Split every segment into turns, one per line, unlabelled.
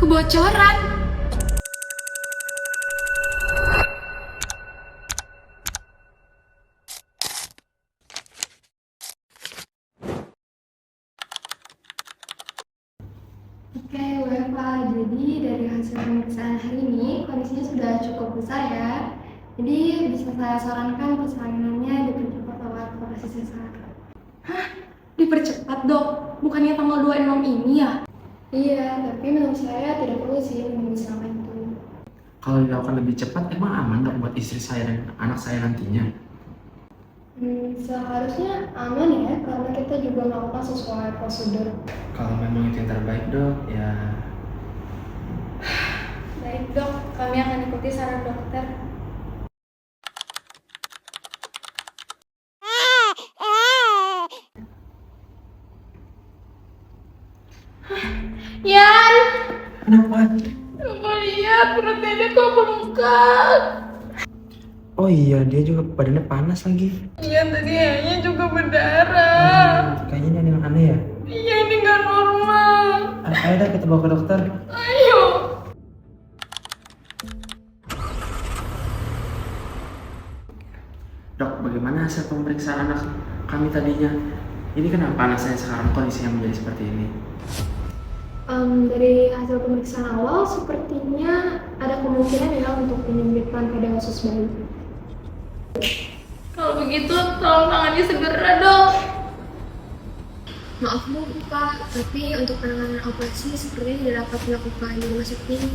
Kebocoran.
Oke, WFA. Jadi dari hasil pemeriksaan hari ini kondisinya sudah cukup besar ya. Jadi bisa saya sarankan persalinannya dipercepat lewat operasi sesar.
Dipercepat dok, bukannya tanggal 26 ini ya?
Iya, tapi menurut saya tidak perlu sih menunggu selama itu.
Kalau dilakukan lebih cepat, emang aman dok buat istri saya dan anak saya nantinya?
Seharusnya aman ya, karena kita juga melakukan sesuai prosedur.
Kalau memang itu yang terbaik dok, ya
Baik dok, kami akan ikuti saran dokter.
Yan,
kenapa?
mau lihat perut dede kok bengkak.
Oh iya, dia juga badannya panas lagi.
Iya, tadi ayahnya juga berdarah.
Kayaknya ini ada yang aneh ya.
Iya, ini nggak normal.
Ayo dah kita bawa ke dokter.
Ayo.
Dok, bagaimana hasil pemeriksaan anak kami tadinya? Ini kenapa anak saya sekarang kondisinya menjadi seperti ini?
Dari hasil pemeriksaan awal, sepertinya ada kemungkinan ya untuk penyempitan pada usus bayi.
Kalau begitu, tolong tangani segera dok.
Maaf Bu, Pak, tapi untuk penanganan operasi sepertinya tidak dapat dilakukan di rumah sakit ini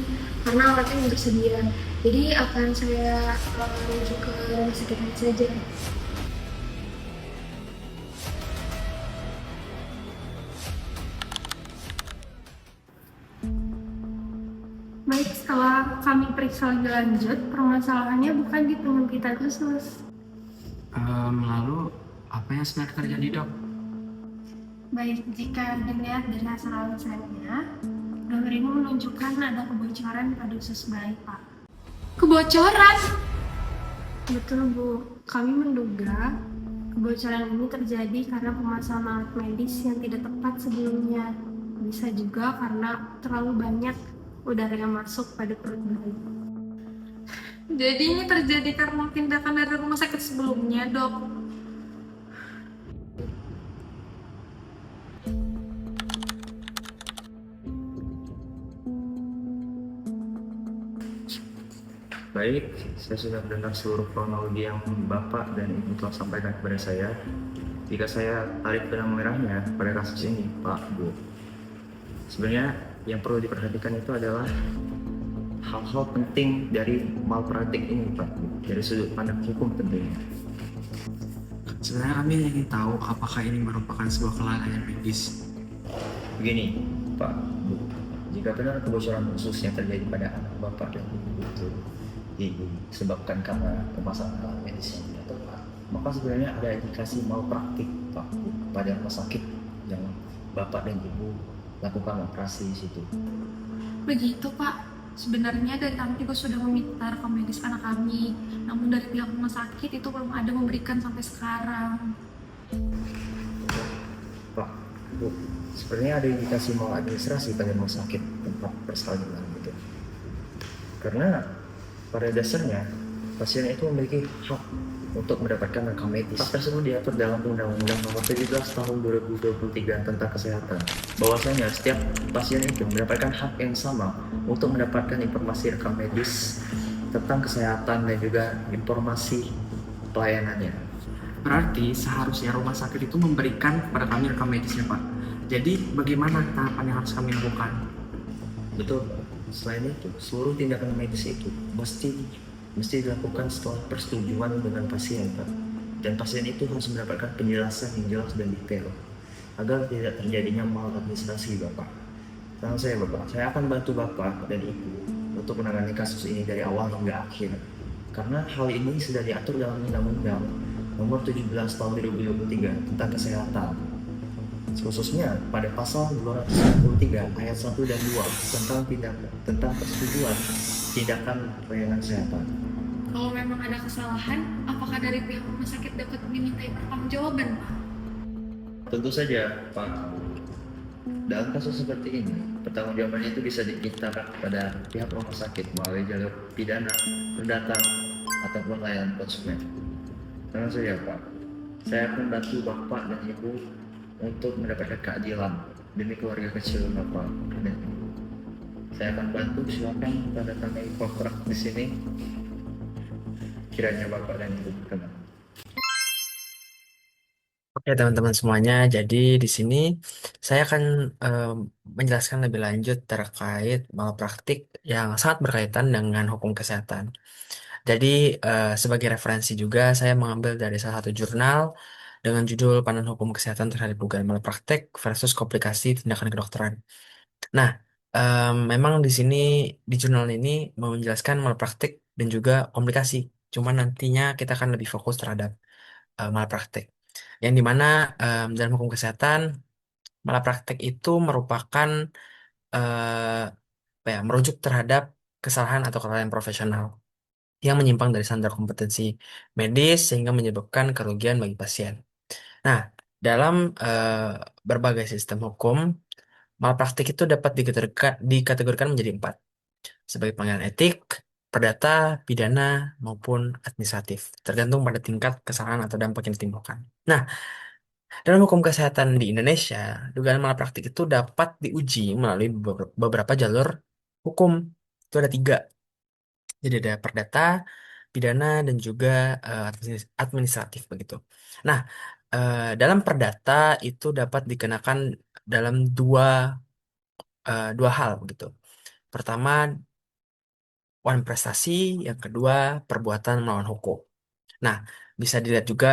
karena alatnya belum tersedia. Jadi akan saya rujuk ke rumah sakit lain saja.
Baik, setelah kami periksa lebih lanjut, permasalahannya bukan di penyempitan usus.
Lalu apa yang sebenarnya terjadi dok?
Baik, jika dilihat dari hasil alasannya, gambar ini menunjukkan ada kebocoran pada usus bayi, Pak.
Kebocoran.
Betul, Bu. Kami menduga kebocoran ini terjadi karena pemasangan alat medis yang tidak tepat sebelumnya. Bisa juga karena terlalu banyak udara yang masuk pada perut bayi.
Jadi ini terjadi karena tindakan dari rumah sakit sebelumnya dok.
Baik, saya sudah mendengar seluruh kronologi yang Bapak dan Ibu telah sampaikan kepada saya. Jika saya tarik benang merahnya pada kasus ini, Pak, Bu, sebenarnya yang perlu diperhatikan itu adalah hal-hal penting dari malpraktik ini, Pak, Bu, dari sudut pandang hukum tentunya.
Sebenarnya kami ingin tahu apakah ini merupakan sebuah kelalaian medis.
Begini, Pak, Bu, jika benar kebocoran usus yang terjadi pada anak Bapak dan Ibu itu disebabkan karena pemasangan alat medis yang tidak tepat, maka sebenarnya ada indikasi malpraktik, Pak, Bu, pada rumah sakit yang Bapak dan Ibu lakukan operasi di situ.
Begitu Pak. Sebenarnya dari kami juga sudah meminta rekam medis anak kami, namun dari pihak rumah sakit itu belum ada memberikan sampai sekarang.
Pak, Bu, sebenarnya ada indikasi maladministrasi pada rumah sakit tempat persalinan gitu. Karena pada dasarnya pasien itu memiliki hak untuk mendapatkan rekam medis. Hak tersebut diatur dalam Undang-Undang Nomor 17 Tahun 2023 tentang Kesehatan. Bahwasanya setiap pasien itu mendapatkan hak yang sama untuk mendapatkan informasi rekam medis tentang kesehatan dan juga informasi pelayanannya.
Berarti seharusnya rumah sakit itu memberikan kepada kami rekam medisnya Pak. Jadi bagaimana tahapan yang harus kami lakukan?
Betul, Pak. Selain itu, seluruh tindakan medis itu mesti dilakukan setelah persetujuan dengan pasien, Pak. Dan pasien itu harus mendapatkan penjelasan yang jelas dan detail agar tidak terjadinya maladministrasi, Bapak. Saran saya, Bapak, saya akan bantu Bapak dan Ibu untuk menangani kasus ini dari awal hingga akhir. Karena hal ini sudah diatur dalam Undang-Undang Nomor 17 Tahun 2023 tentang Kesehatan. Khususnya pada pasal 293 ayat 1 dan 2 tentang persetujuan tindakan pelayanan kesehatan.
Kalau memang ada kesalahan, apakah dari pihak rumah sakit dapat dimintai pertanggungjawaban Pak?
Tentu saja, Pak. Dalam kasus seperti ini, pertanggungjawabannya itu bisa dipintakan kepada pihak rumah sakit melalui jalur pidana, perdata, ataupun layanan konsumen. Tenang saja Pak, saya akan bantu Bapak dan Ibu untuk mendapatkan keadilan demi keluarga kecil Bapak dan Ibu. Saya akan bantu, silakan tanda tangan kontrak di sini. Kiranya Bapak dan Ibu berkenan.
Oke teman-teman semuanya, jadi di sini saya akan em, menjelaskan lebih lanjut terkait malpraktik yang sangat berkaitan dengan hukum kesehatan. Jadi sebagai referensi juga saya mengambil dari salah satu jurnal dengan judul Pandangan Hukum Kesehatan Terhadap Dugaan Malpraktik versus Komplikasi Tindakan Kedokteran. Nah, memang di sini di jurnal ini mau menjelaskan malpraktik dan juga komplikasi. Cuma nantinya kita akan lebih fokus terhadap malpraktik. Yang dimana dalam hukum kesehatan malpraktik itu merupakan eh, apa ya, merujuk terhadap kesalahan atau kelalaian profesional yang menyimpang dari standar kompetensi medis sehingga menyebabkan kerugian bagi pasien. Nah, dalam berbagai sistem hukum, malpraktik itu dapat dikategorikan menjadi empat, sebagai pelanggaran etik, perdata, pidana, maupun administratif, tergantung pada tingkat kesalahan atau dampak yang ditimbulkan. Nah, dalam hukum kesehatan di Indonesia, dugaan malpraktik itu dapat diuji melalui beberapa jalur hukum. Itu ada tiga. Jadi ada perdata, pidana, dan juga administratif begitu. Nah, dalam perdata itu dapat dikenakan dalam dua hal begitu. Pertama, wan prestasi, yang kedua, perbuatan melawan hukum. Nah, bisa dilihat juga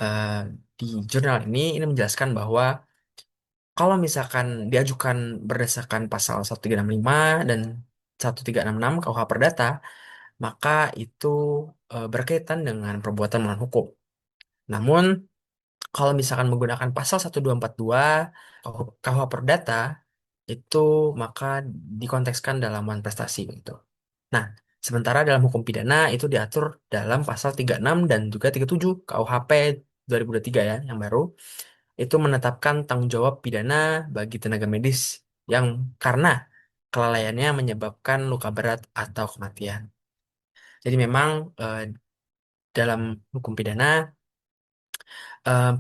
eh, di jurnal ini menjelaskan bahwa kalau misalkan diajukan berdasarkan pasal 1365 dan 1366 KUH Perdata, maka itu berkaitan dengan perbuatan melawan hukum. Namun, kalau misalkan menggunakan pasal 1242 KUH Perdata, itu maka dikontekskan dalam prestasi gitu. Nah, sementara dalam hukum pidana itu diatur dalam pasal 36 dan juga 37 KUHP 2023 ya, yang baru. Itu menetapkan tanggung jawab pidana bagi tenaga medis yang karena kelalaiannya menyebabkan luka berat atau kematian. Jadi memang dalam hukum pidana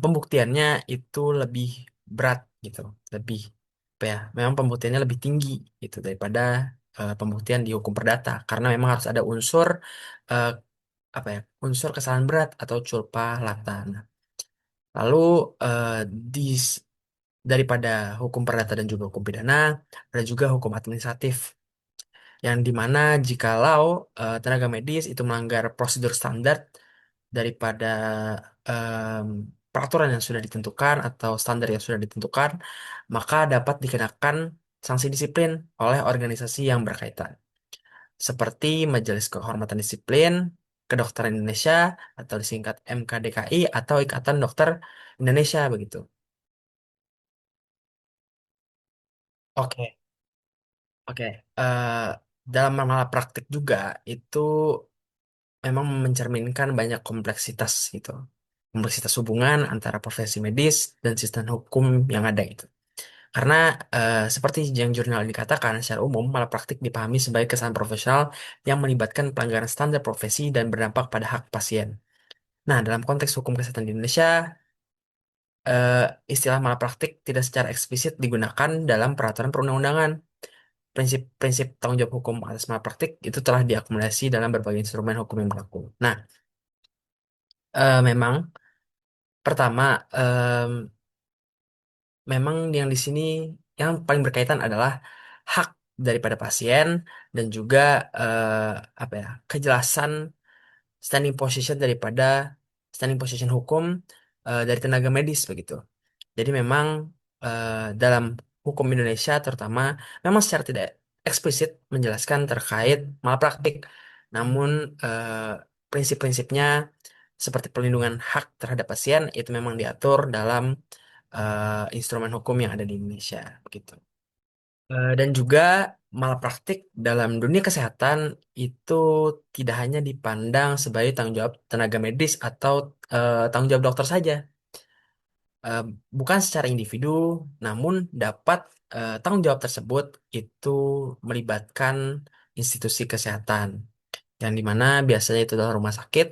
pembuktiannya itu lebih berat gitu, lebih apa ya? Memang pembuktiannya lebih tinggi gitu daripada pembuktian di hukum perdata karena memang harus ada unsur eh, apa ya? Unsur kesalahan berat atau culpa lata. Nah, lalu eh, di daripada hukum perdata dan juga hukum pidana ada juga hukum administratif yang dimana jikalau tenaga medis itu melanggar prosedur standar daripada em, peraturan yang sudah ditentukan atau standar yang sudah ditentukan, maka dapat dikenakan sanksi disiplin oleh organisasi yang berkaitan, seperti Majelis Kehormatan Disiplin Kedokteran Indonesia atau disingkat MKDKI atau Ikatan Dokter Indonesia begitu. Oke, oke. Eh, dalam malapraktik juga itu memang mencerminkan banyak kompleksitas gitu. Kompleksitas hubungan antara profesi medis dan sistem hukum yang ada itu. Karena seperti yang jurnal ini katakan, secara umum malapraktik dipahami sebagai kesalahan profesional yang melibatkan pelanggaran standar profesi dan berdampak pada hak pasien. Nah, dalam konteks hukum kesehatan di Indonesia, eh, istilah malapraktik tidak secara eksplisit digunakan dalam peraturan perundang-undangan. Prinsip-prinsip tanggung jawab hukum atas malapraktik itu telah diakumulasi dalam berbagai instrumen hukum yang berlaku. Nah, memang pertama, memang yang di sini yang paling berkaitan adalah hak daripada pasien dan juga eh, apa ya, kejelasan standing position daripada standing position hukum dari tenaga medis begitu. Jadi memang dalam hukum Indonesia terutama memang secara tidak eksplisit menjelaskan terkait malpraktik. Namun prinsip-prinsipnya seperti pelindungan hak terhadap pasien itu memang diatur dalam instrumen hukum yang ada di Indonesia begitu. Dan juga malpraktik dalam dunia kesehatan itu tidak hanya dipandang sebagai tanggung jawab tenaga medis atau tanggung jawab dokter saja, eh, bukan secara individu, namun dapat tanggung jawab tersebut itu melibatkan institusi kesehatan, yang dimana biasanya itu adalah rumah sakit.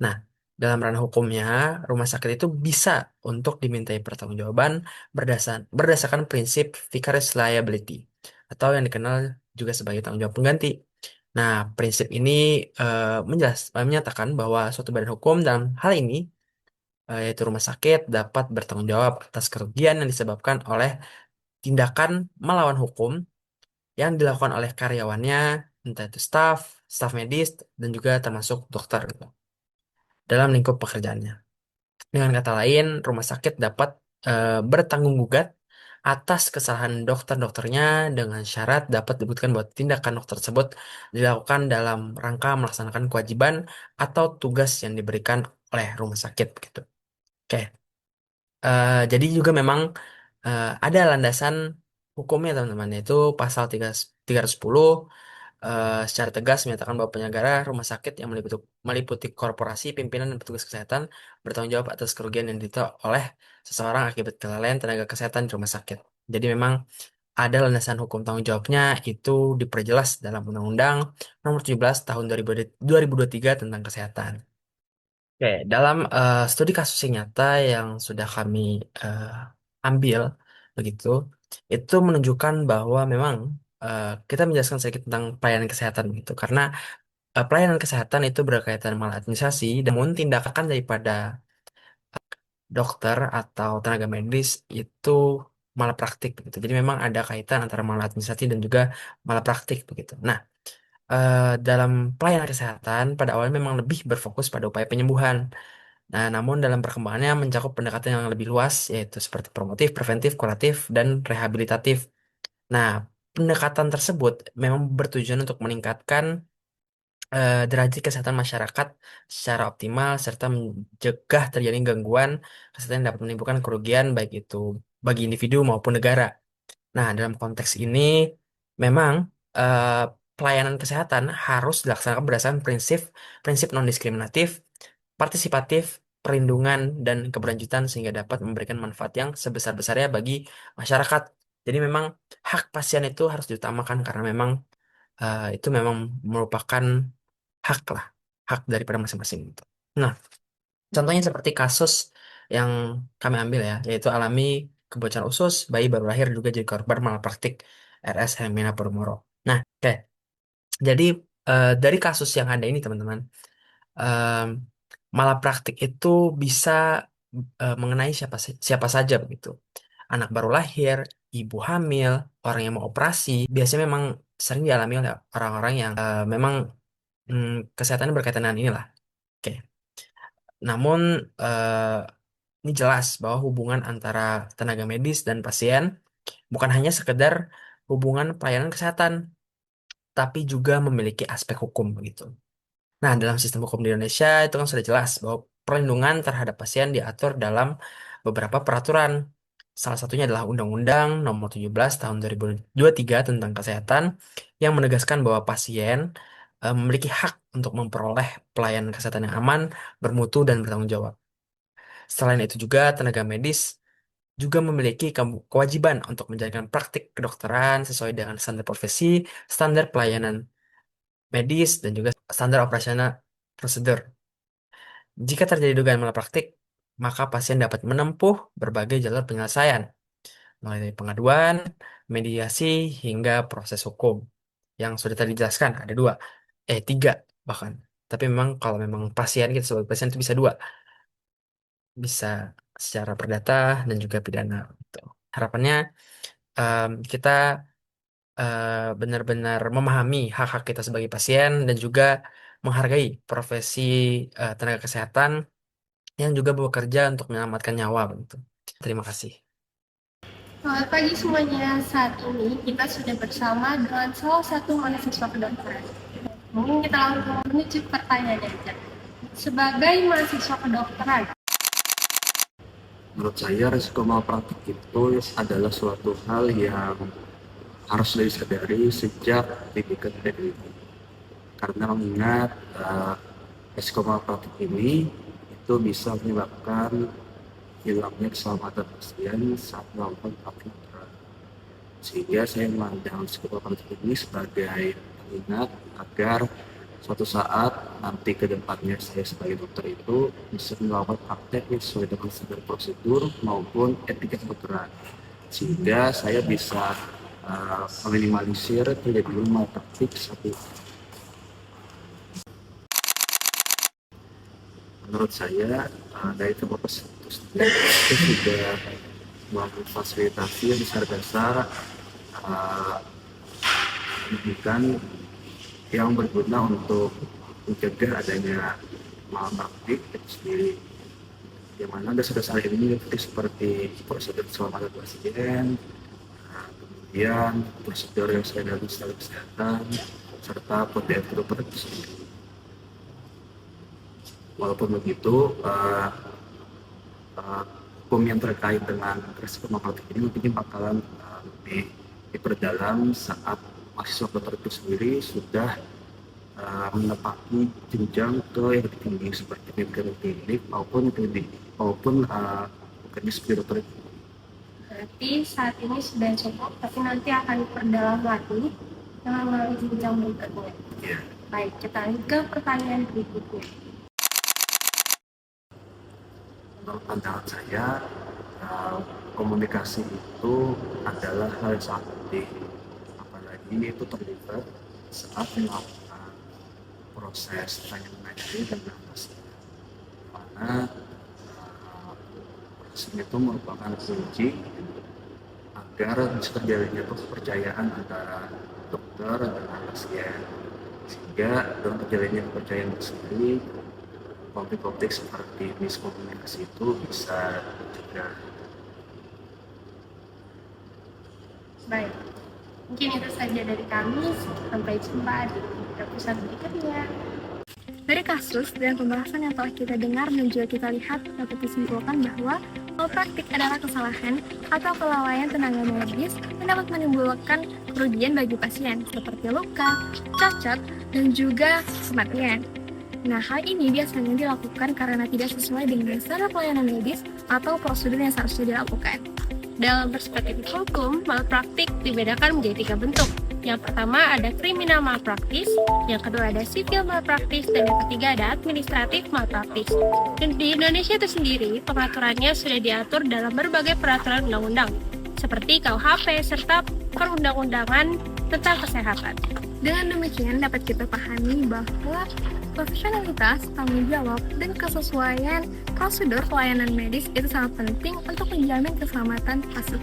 Nah, dalam ranah hukumnya, rumah sakit itu bisa untuk dimintai pertanggungjawaban berdasarkan prinsip vicarious liability atau yang dikenal juga sebagai tanggung jawab pengganti. Nah, prinsip ini menyatakan bahwa suatu badan hukum dalam hal ini, yaitu rumah sakit, dapat bertanggung jawab atas kerugian yang disebabkan oleh tindakan melawan hukum yang dilakukan oleh karyawannya, entah itu staf medis, dan juga termasuk dokter gitu, dalam lingkup pekerjaannya. Dengan kata lain, rumah sakit dapat bertanggung gugat atas kesalahan dokter-dokternya dengan syarat dapat disebutkan bahwa tindakan dokter tersebut dilakukan dalam rangka melaksanakan kewajiban atau tugas yang diberikan oleh rumah sakit begitu. Oke. Jadi juga memang ada landasan hukumnya teman-teman, yaitu pasal 310 secara tegas menyatakan bahwa penyelenggara rumah sakit yang meliputi korporasi, pimpinan, dan petugas kesehatan bertanggung jawab atas kerugian yang diderita oleh seseorang akibat kelalaian tenaga kesehatan di rumah sakit. Jadi memang ada landasan hukum tanggung jawabnya, itu diperjelas dalam Undang-Undang Nomor 17 Tahun 2023 tentang kesehatan. Oke, dalam studi kasus yang nyata yang sudah kami eh, ambil begitu, itu menunjukkan bahwa memang kita menjelaskan sedikit tentang pelayanan kesehatan gitu, karena pelayanan kesehatan itu berkaitan maladministrasi, namun tindakan daripada dokter atau tenaga medis itu malapraktik begitu. Jadi memang ada kaitan antara maladministrasi dan juga malapraktik begitu. Nah, dalam pelayanan kesehatan pada awalnya memang lebih berfokus pada upaya penyembuhan. Nah, namun dalam perkembangannya mencakup pendekatan yang lebih luas, yaitu seperti promotif, preventif, kuratif, dan rehabilitatif. Nah, pendekatan tersebut memang bertujuan untuk meningkatkan derajat kesehatan masyarakat secara optimal, serta mencegah terjadi gangguan kesehatan yang dapat menimbulkan kerugian, baik itu bagi individu maupun negara. Nah, dalam konteks ini, memang eh, pelayanan kesehatan harus dilaksanakan berdasarkan prinsip non-diskriminatif, partisipatif, perlindungan, dan keberlanjutan sehingga dapat memberikan manfaat yang sebesar-besarnya bagi masyarakat. Jadi memang hak pasien itu harus diutamakan karena memang itu memang merupakan hak lah, hak daripada masing-masing gitu. Nah, contohnya seperti kasus yang kami ambil ya, yaitu alami kebocoran usus, bayi baru lahir juga jadi korban malpraktik RS Hermina Purmoro. Nah, oke. Jadi dari kasus yang ada ini teman-teman, em, malapraktik itu bisa mengenai siapa saja begitu. Anak baru lahir, ibu hamil, orang yang mau operasi, biasanya memang sering dialami oleh orang-orang yang memang kesehatannya berkaitan dengan inilah. Oke. Namun ini jelas bahwa hubungan antara tenaga medis dan pasien bukan hanya sekedar hubungan pelayanan kesehatan, tapi juga memiliki aspek hukum begitu. Nah, dalam sistem hukum di Indonesia itu kan sudah jelas bahwa perlindungan terhadap pasien diatur dalam beberapa peraturan. Salah satunya adalah Undang-Undang Nomor 17 Tahun 2023 tentang Kesehatan yang menegaskan bahwa pasien memiliki hak untuk memperoleh pelayanan kesehatan yang aman, bermutu, dan bertanggung jawab. Selain itu juga tenaga medis juga memiliki kewajiban untuk menjalankan praktik kedokteran sesuai dengan standar profesi, standar pelayanan medis, dan juga standar operasional prosedur. Jika terjadi dugaan malapraktik, maka pasien dapat menempuh berbagai jalur penyelesaian, mulai dari pengaduan, mediasi, hingga proses hukum. Yang sudah tadi dijelaskan, ada dua, tiga bahkan. Tapi memang kalau memang pasien, kita sebagai pasien itu bisa dua. Bisa secara perdata dan juga pidana. Gitu. Harapannya kita benar-benar memahami hak-hak kita sebagai pasien dan juga menghargai profesi tenaga kesehatan yang juga bekerja untuk menyelamatkan nyawa begitu. Terima kasih.
Selamat pagi semuanya. Saat ini kita sudah bersama dengan salah satu mahasiswa kedokteran. Mungkin kita langsung menuju pertanyaan aja. Sebagai mahasiswa kedokteran,
Menurut saya risiko malpraktik itu adalah suatu hal yang harus disadari sejak didikan pendidikan. Karena mengingat risiko malpraktik ini itu bisa menyebabkan hilangnya keselamatan pasien saat melakukan praktik.
Sehingga saya memandang psikologi ini sebagai pengingat agar suatu saat nanti ke depannya saya sebagai dokter itu bisa melakukan praktek sesuai dengan standar prosedur maupun etika kedokteran, sehingga saya bisa meminimalisir terjadi malpraktik satu. Menurut saya dari fakultas itu sendiri itu sudah memfasilitasi dasar-dasar pendidikan yang berguna untuk mencegah adanya malpraktik itu sendiri, yang mana dasar-dasar ini seperti prosedur keselamatan pasien, kemudian prosedur yang sesuai dengan standar kesehatan, serta kode etik dokter itu sendiri. Walaupun begitu, hukum yang terkait dengan resiko malpraktik ini mungkin bakalan lebih diperdalam saat mahasiswa dokter itu sendiri sudah menepati jenjang ke yang lebih tinggi seperti klinik maupun bekerja sebagai dokter.
Berarti saat ini sudah cukup, tapi nanti akan diperdalam lagi dengan melalui jenjang berikutnya.
Ya.
Baik, kita lanjut ke pertanyaan berikutnya.
Menurut pandangan saya, komunikasi itu adalah hal yang sangat penting, apalagi itu terlibat saat melakukan proses tanya-menanya dengan pasien, mana proses itu merupakan kunci agar bisa terjadinya kepercayaan antara dokter dengan pasien, sehingga dengan terjadinya kepercayaan tersebut konflik-konflik seperti miskomunikasi itu bisa dicegah.
Baik, mungkin itu saja dari kami. Sampai jumpa di episode berikutnya.
Dari kasus dan pembahasan yang telah kita dengar dan juga kita lihat, dapat disimpulkan bahwa malpraktik adalah kesalahan atau kelalaian tenaga medis yang dapat menimbulkan kerugian bagi pasien seperti luka, cacat, dan juga kematian. Nah, hal ini biasanya dilakukan karena tidak sesuai dengan standar pelayanan medis atau prosedur yang seharusnya dilakukan.
Dalam perspektif hukum, malpraktik dibedakan menjadi 3 bentuk. Yang pertama ada kriminal malpraktis, yang kedua ada sivil malpraktis, dan yang ketiga ada administratif malpraktis. Dan di Indonesia itu sendiri, pengaturannya sudah diatur dalam berbagai peraturan undang-undang, seperti KUHP serta perundang-undangan tentang kesehatan.
Dengan demikian dapat kita pahami bahwa profesionalitas, tanggung jawab, dan kesesuaian prosedur pelayanan medis itu sangat penting untuk menjamin keselamatan pasien.